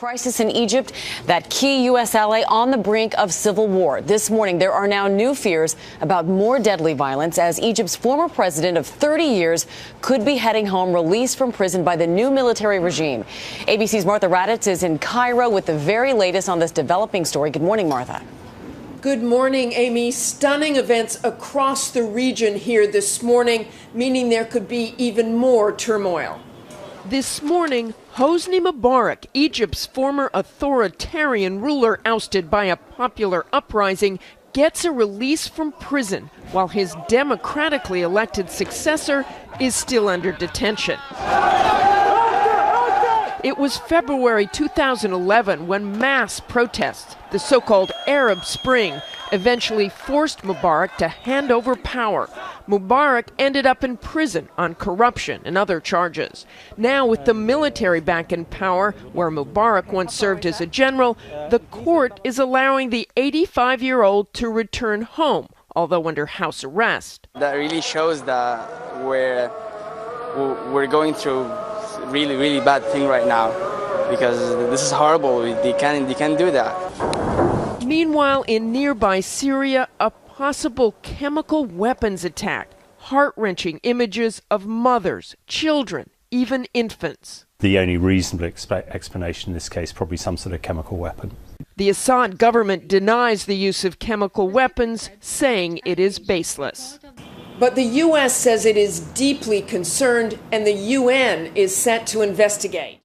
Crisis in Egypt, that key U.S. ally on the brink of civil war. This morning, there are now new fears about more deadly violence as Egypt's former president of 30 years could be heading home, released from prison by the new military regime. ABC's Martha Raddatz is in Cairo with the very latest on this developing story. Good morning, Martha. Good morning, Amy. Stunning events across the region here this morning, meaning there could be even more turmoil. This morning, Hosni Mubarak, Egypt's former authoritarian ruler ousted by a popular uprising, gets a release from prison while his democratically elected successor is still under detention. It was February 2011 when mass protests, the so-called Arab Spring, eventually forced Mubarak to hand over power. Mubarak ended up in prison on corruption and other charges. Now, with the military back in power, where Mubarak once served as a general, the court is allowing the 85-year-old to return home, although under house arrest. That really shows that we're going through really, really bad thing right now, because this is horrible. They can't do that. Meanwhile, in nearby Syria, a possible chemical weapons attack. Heart-wrenching images of mothers, children, even infants. The only reasonable explanation in this case, probably some sort of chemical weapon. The Assad government denies the use of chemical weapons, saying it is baseless. But the U.S. says it is deeply concerned, and the UN is set to investigate.